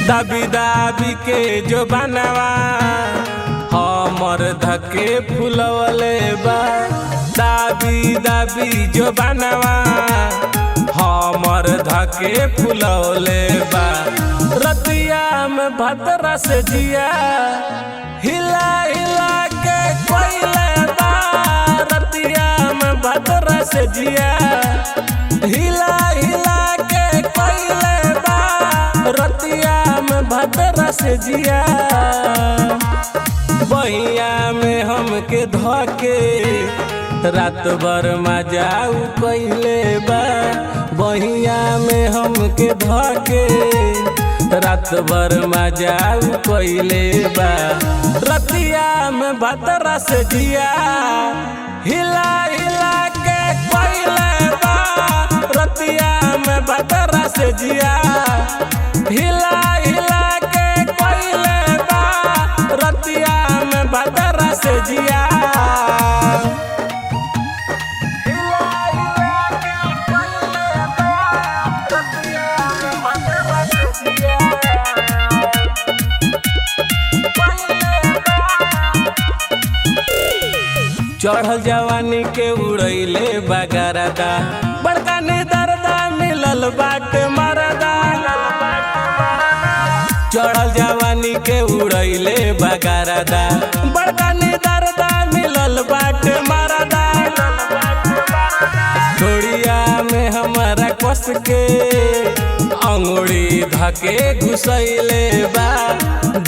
दाबी दाबी के जो बनवा हमर धके फुलवले बा। दाबी दाबी जो बनवा हमर धके फुलवले बा। रतिया में भद्रा से जिया हिला हिला के कोइले बा। रतिया में भद्रा से जिया हिला हिला के कोइले बा। रतिया में भद्रा से जिया बहिया में हमके धके रात भर मजाऊ कइले बा। बहिया में हमके धके रात भर मजाऊ कइले बा। रतिया में भद्रा से जिया हिला हिला के कइले बा। रतिया में भद्रा से जिया हिला हिला के कइले बा। रतिया में भद्रा से जिया चढ़ल जवानी के उड़ैले बगरदा। बड़का ने दर्दा मिलल बाटे मरदा। चढ़ल जवानी के उड़ैले बगरदा। बड़का ने दर्दा मिलल बाटे मरदा। ढोड़िया में हमारा कस के अंगुड़ी धके घुसैले बा।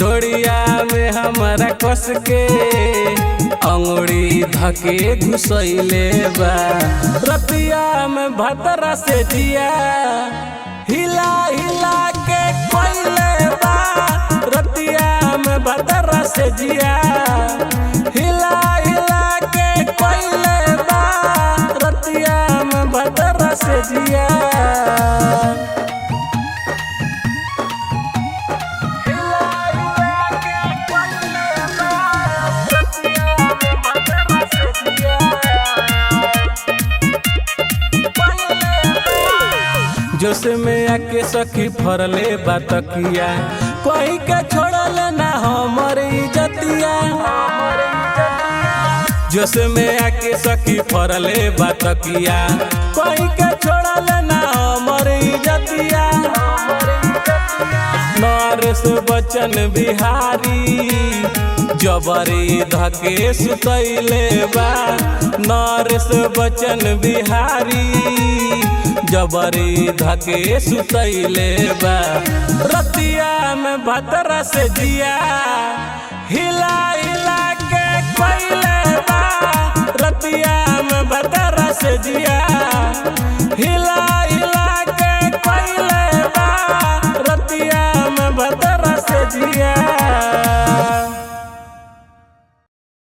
ढोड़िया में हमारा कस के अंगुड़ी धके घुसैले बा। रतिया में भद्रा से जिया हिला हिला के कोइले बा। रतिया में भद्रा से जिया हिला हिला के कोइले बा। रतिया में भद्रा से जिया जोश में आके सखी फरले बातकिया। कोई के छोड़ल ना हमर इज्जतिया। जोश में आके सखी फरले बातकिया। कोई के छोड़ल ना हमर इज्जतिया। नरेश बच्चन बिहारी जबरी धके सुतैले बा। नरेश बच्चन बिहारी जबरी धके सुतैले बा। रतिया में भद्रा से जिया हिला हिला के कोइले बा। रतिया में भद्रा से जिया